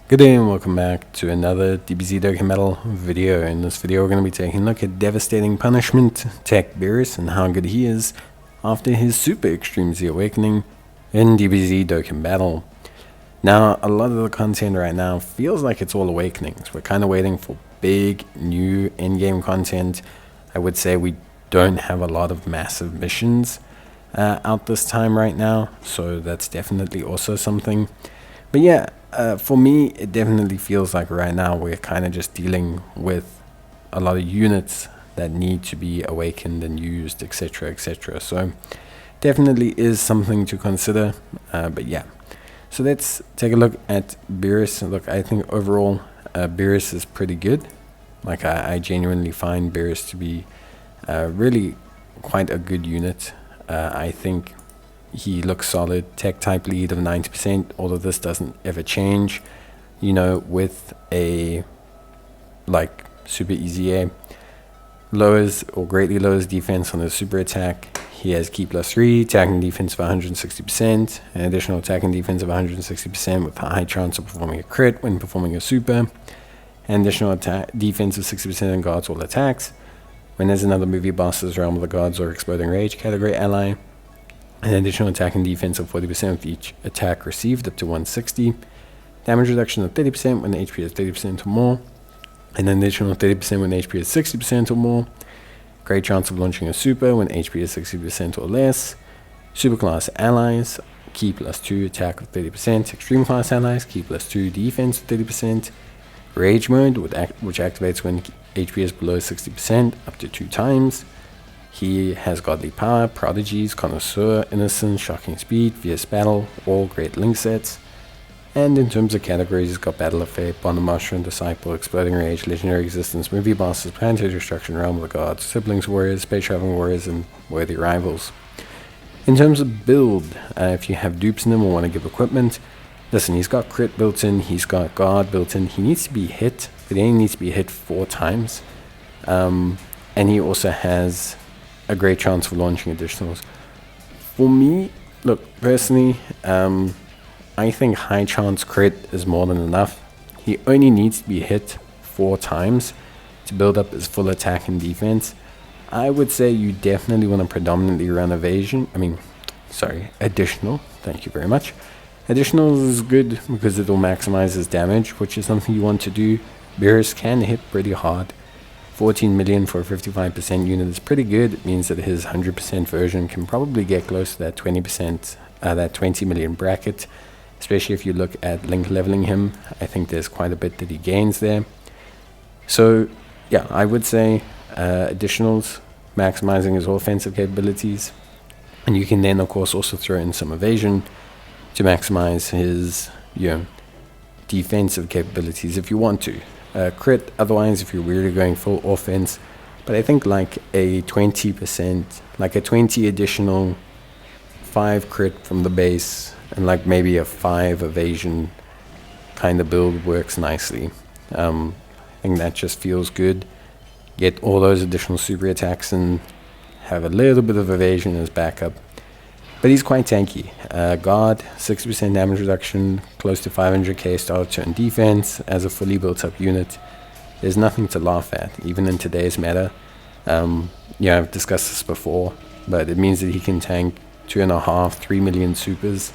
Good day and welcome back to another DBZ Dokkan Battle video. In this video we're going to be taking a look at Devastating Punishment, TEQ Beerus, and how good he is after his Super Extreme Z Awakening in DBZ Dokkan Battle. Now, a lot of the content right now feels like it's all awakenings. We're kind of waiting for big new endgame content. I would say we don't have a lot of massive missions out this time right now, so that's definitely also something. But yeah, for me, it definitely feels like right now we're kind of just dealing with a lot of units that need to be awakened and used, etc., etc. So definitely is something to consider. But yeah, so let's take a look at Beerus. Look, I think overall Beerus is pretty good. Like I genuinely find Beerus to be really quite a good unit. I think he looks solid. Tech type lead of 90%. All of this doesn't ever change, you know, with a like super easy A. Lowers or greatly lowers defense on his super attack. He has key +3, attacking defense of 160%, an additional attacking defense of 160% with a high chance of performing a crit when performing a super, an additional attack defense of 60% on guards all attacks. When there's another movie boss's Realm of the Gods or Exploding Rage category ally, an additional attack and defense of 40% with each attack received up to 160. Damage reduction of 30% when the HP is 30% or more. And an additional 30% when HP is 60% or more. Great chance of launching a super when HP is 60% or less. Superclass allies, key +2 attack of 30%. Extreme class allies, key +2 defense of 30%. Rage mode, which activates when HP is below 60% up to 2 times. He has Godly Power, Prodigies, Connoisseur, Innocence, Shocking Speed, Fierce Battle, all great link sets. And in terms of categories, he's got Battle of Fate, Bond of Mushroom, Disciple, Exploding Rage, Legendary Existence, Movie Bosses, Planetary Destruction, Realm of the Gods, Siblings Warriors, Space Traveling Warriors, and Worthy Rivals. In terms of build, if you have dupes in him or want to give equipment, listen, he's got crit built in, he's got guard built in, he needs to be hit, but he only needs to be hit 4 times. And he also has a great chance for launching additionals. For me, look, personally, I think high chance crit is more than enough. He only needs to be hit 4 times to build up his full attack and defense. I would say you definitely want to predominantly run additional. Thank you very much. Additional is good because it will maximize his damage, which is something you want to do. Beerus can hit pretty hard. 14 million for a 55% unit is pretty good. It means that his 100% version can probably get close to that 20%, that 20 million bracket, especially if you look at link leveling him. I think there's quite a bit that he gains there. So yeah, I would say additionals, maximizing his offensive capabilities, and you can then of course also throw in some evasion to maximize his defensive capabilities if you want to. Crit otherwise if you're really going full offense, but I think like a 20%, like a 20 additional 5 crit from the base and like maybe a 5 evasion kind of build works nicely. I think that just feels good. Get all those additional super attacks and have a little bit of evasion as backup. But he's quite tanky. Guard, 60% damage reduction, close to 500k start turn defense as a fully built up unit. There's nothing to laugh at, even in today's meta. I've discussed this before, but it means that he can tank 2.5, 3 million supers,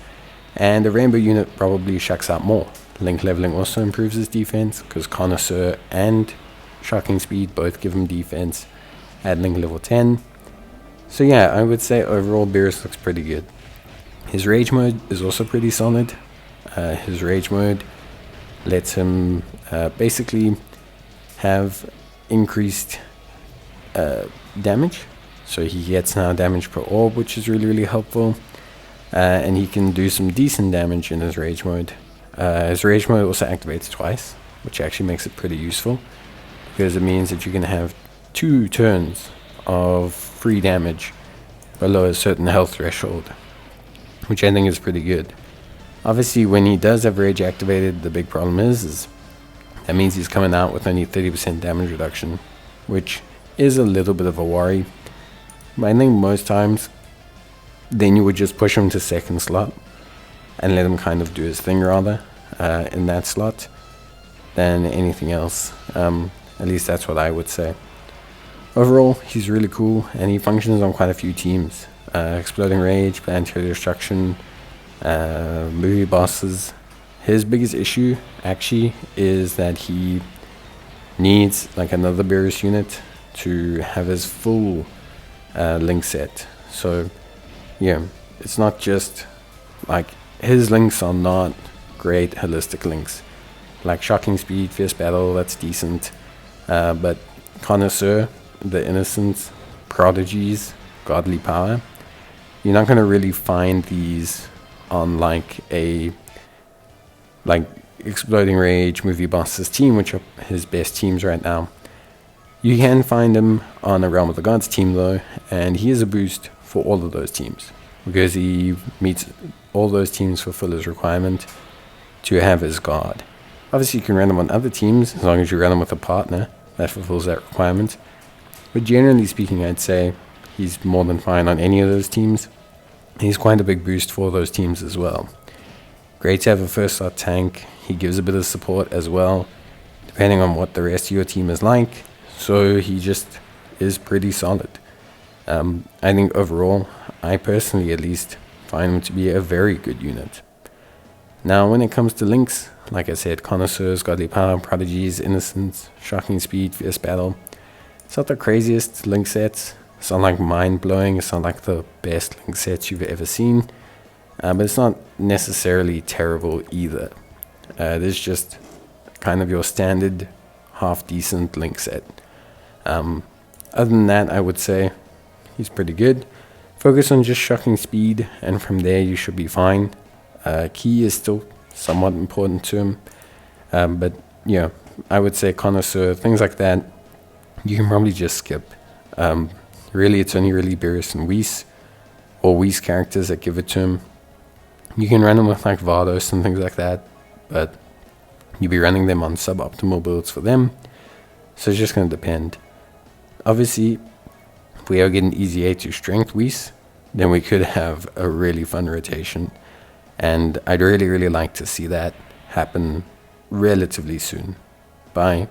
and a rainbow unit probably shucks out more. Link leveling also improves his defense, because Connoisseur and Shocking Speed both give him defense at link level 10. So yeah, I would say overall Beerus looks pretty good. His rage mode is also pretty solid. His rage mode lets him basically have increased damage. So he gets now damage per orb, which is really, really helpful. And he can do some decent damage in his rage mode. His rage mode also activates twice, which actually makes it pretty useful, because it means that you can have 2 turns of free damage below a certain health threshold, which I think is pretty good. Obviously, when he does have rage activated, the big problem is that means he's coming out with only 30% damage reduction, which is a little bit of a worry. But I think most times then you would just push him to second slot and let him kind of do his thing rather in that slot. than anything else. At least that's what I would say. Overall, he's really cool, and he functions on quite a few teams. Exploding Rage, Planetary Destruction, movie bosses. His biggest issue, actually, is that he needs like another Beerus unit to have his full link set. So, yeah, it's not just like his links are not great holistic links. Like Shocking Speed, Fierce Battle, that's decent. But Connoisseur, the Innocence, Prodigies, Godly Power, you're not going to really find these on like Exploding Rage, Movie Bosses team, which are his best teams right now. You can find him on a Realm of the Gods team though, and he is a boost for all of those teams because he meets all those teams fulfill his requirement to have his guard. Obviously you can run him on other teams as long as you run him with a partner that fulfills that requirement. But generally speaking, I'd say he's more than fine on any of those teams. He's quite a big boost for those teams as well. Great to have a first slot tank. He gives a bit of support as well, depending on what the rest of your team is like. So he just is pretty solid. I think overall, I personally at least find him to be a very good unit. Now when it comes to links, like I said, Connoisseurs, Godly Power, Prodigies, Innocence, Shocking Speed, Fierce Battle. It's not the craziest link sets. It's not like mind-blowing. It's not like the best link sets you've ever seen. But it's not necessarily terrible either. This is just kind of your standard half-decent link set. Other than that, I would say he's pretty good. Focus on just Shocking Speed, and from there you should be fine. Key is still somewhat important to him. But yeah, I would say Connoisseur, things like that, you can probably just skip. Really, it's only really Beerus and Whis, or Whis characters that give it to him. You can run them with like Vardos and things like that, but you'll be running them on suboptimal builds for them. So it's just going to depend. Obviously, if we are getting easy 8 to strength Whis, then we could have a really fun rotation. And I'd really, really like to see that happen relatively soon. Bye.